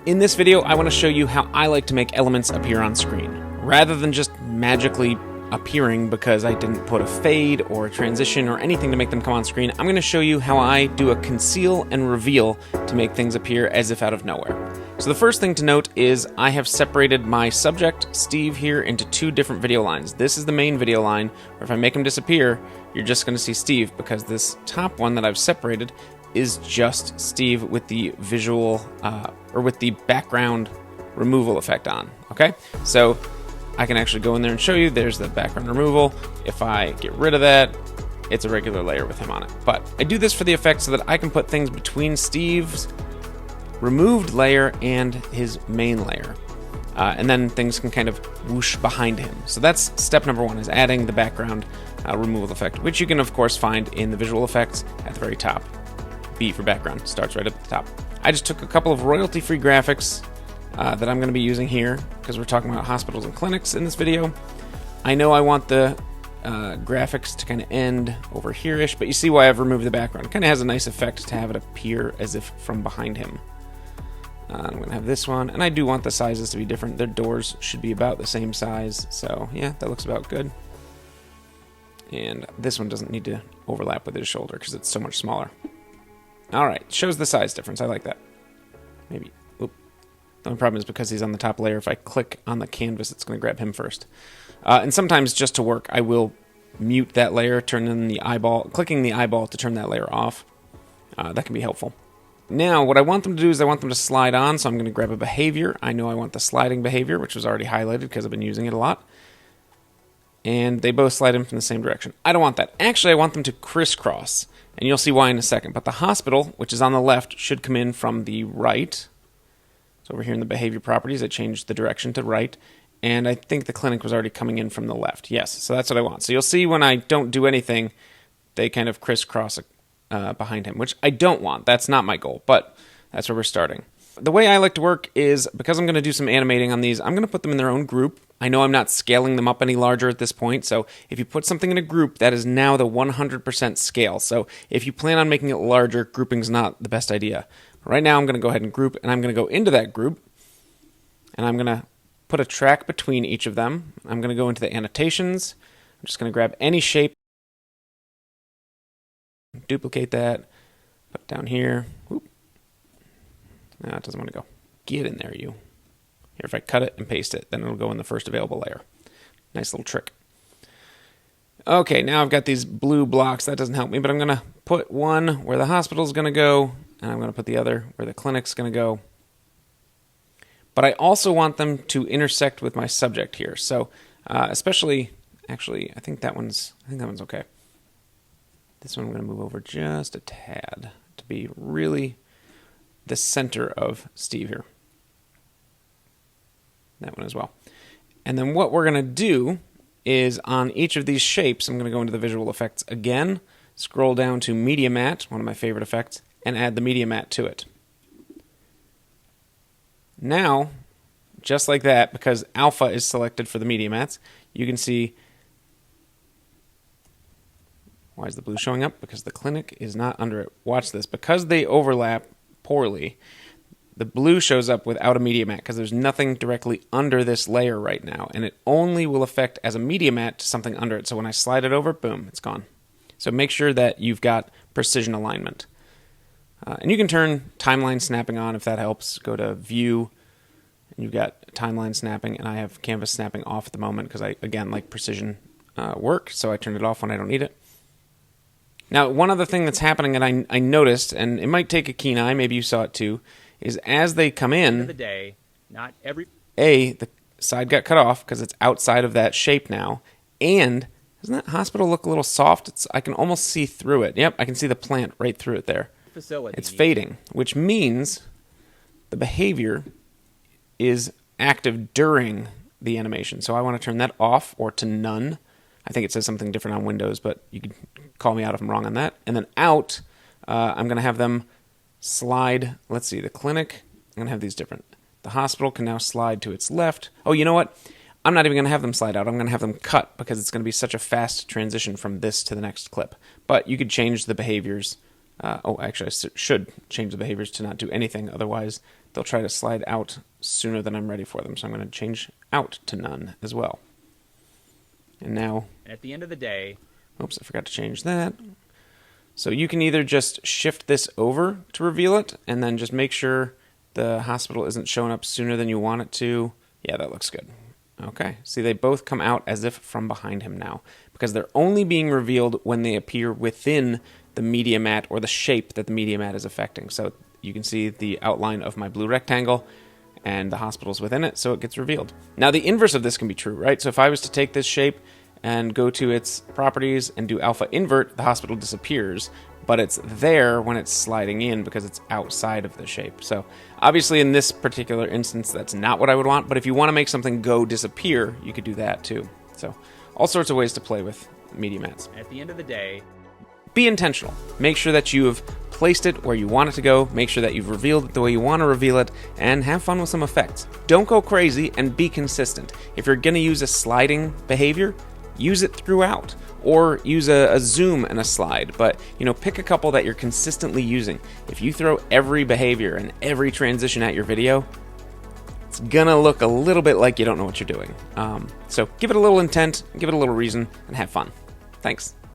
In this video, I want to show you how I like to make elements appear on screen. Rather than just magically appearing because I didn't put a fade or a transition or anything to make them come on screen, I'm going to show you how I do a conceal and reveal to make things appear as if out of nowhere. So the first thing to note is I have separated my subject, Steve, here into two different video lines. This is the main video line, where if I make him disappear, you're just going to see Steve, because this top one that I've separated is just Steve with the visual, or with the background removal effect on, okay? So I can actually go in there and show you, there's the background removal. If I get rid of that, it's a regular layer with him on it. But I do this for the effect so that I can put things between Steve's removed layer and his main layer. And then things can kind of whoosh behind him. So that's step number one, is adding the background removal effect, which you can of course find in the visual effects at the very top. B for background starts right at the top. I just took a couple of royalty-free graphics that I'm going to be using here, because we're talking about hospitals and clinics in this video. I know I want the graphics to kind of end over here-ish, but you see why I've removed the background. It kind of has a nice effect to have it appear as if from behind him. I'm going to have this one, and I do want the sizes to be different. Their doors should be about the same size, so yeah, that looks about good. And this one doesn't need to overlap with his shoulder because it's so much smaller. Alright, shows the size difference. I like that. Maybe. Oop. The only problem is because he's on the top layer, if I click on the canvas, it's going to grab him first. And sometimes, just to work, I will mute that layer, turn in the eyeball, clicking the eyeball to turn that layer off. That can be helpful. Now, what I want them to do is I want them to slide on, so I'm going to grab a behavior. I know I want the sliding behavior, which was already highlighted because I've been using it a lot. And they both slide in from the same direction. I don't want that. Actually, I want them to crisscross, and you'll see why in a second. But the hospital, which is on the left, should come in from the right. So over here in the behavior properties, I changed the direction to right. And I think the clinic was already coming in from the left. Yes, so that's what I want. So you'll see when I don't do anything, they kind of crisscross behind him, which I don't want. That's not my goal, but that's where we're starting. The way I like to work is, because I'm going to do some animating on these, I'm going to put them in their own group. I know I'm not scaling them up any larger at this point, so if you put something in a group, that is now the 100% scale. So if you plan on making it larger, grouping's not the best idea. Right now I'm going to go ahead and group, and I'm going to go into that group, and I'm going to put a track between each of them. I'm going to go into the annotations. I'm just going to grab any shape, duplicate that, put it down here. Whoop. No, it doesn't want to go. Get in there, you. Here, if I cut it and paste it, then it'll go in the first available layer. Nice little trick. Okay, now I've got these blue blocks. That doesn't help me, but I'm going to put one where the hospital's going to go, and I'm going to put the other where the clinic's going to go. But I also want them to intersect with my subject here. So, especially, actually, I think that one's okay. This one I'm going to move over just a tad to be really the center of Steve here. That one as well. And then what we're going to do is, on each of these shapes, I'm going to go into the visual effects again, scroll down to Media Matte, one of my favorite effects, and add the Media Matte to it. Now, just like that, because alpha is selected for the Media Mattes, you can see. Why is the blue showing up? Because the clinic is not under it. Watch this. Because they overlap poorly, the blue shows up without a media matte, because there's nothing directly under this layer right now, and it only will affect as a media matte to something under it. So when I slide it over, boom, it's gone. So make sure that you've got precision alignment. And you can turn timeline snapping on if that helps. Go to View, and you've got timeline snapping, and I have canvas snapping off at the moment because I, again, like precision work, so I turn it off when I don't need it. Now, one other thing that's happening that I noticed, and it might take a keen eye, maybe you saw it too, is as they come in, the side got cut off because it's outside of that shape now, and doesn't that hospital look a little soft? I can almost see through it. Yep, I can see the plant right through it there. It's fading, which means the behavior is active during the animation. So I want to turn that off or to none. I think it says something different on Windows, but you can call me out if I'm wrong on that. And then out, I'm going to have them slide. Let's see, the clinic, I'm going to have these different. The hospital can now slide to its left. Oh, you know what? I'm not even going to have them slide out. I'm going to have them cut because it's going to be such a fast transition from this to the next clip. But you could change the behaviors Actually, I should change the behaviors to not do anything. Otherwise, they'll try to slide out sooner than I'm ready for them. So I'm going to change out to none as well. And now, at the end of the day, oops, I forgot to change that. So you can either just shift this over to reveal it, and then just make sure the hospital isn't showing up sooner than you want it to. Yeah, that looks good. Okay, see, they both come out as if from behind him now, because they're only being revealed when they appear within the media mat or the shape that the media mat is affecting. So you can see the outline of my blue rectangle and the hospital's within it, so it gets revealed. Now the inverse of this can be true, right? So if I was to take this shape and go to its properties and do alpha invert, the hospital disappears, but it's there when it's sliding in because it's outside of the shape. So obviously in this particular instance, that's not what I would want, but if you want to make something go disappear, you could do that too. So all sorts of ways to play with media mats. at the end of the day, Be intentional. Make sure that you have placed it where you want it to go. Make sure that you've revealed it the way you want to reveal it, and have fun with some effects. Don't go crazy, and be consistent. If you're going to use a sliding behavior, use it throughout, or use a zoom and a slide. But pick a couple that you're consistently using. If you throw every behavior and every transition at your video, it's gonna look a little bit like you don't know what you're doing. So give it a little intent, give it a little reason, and have fun. Thanks.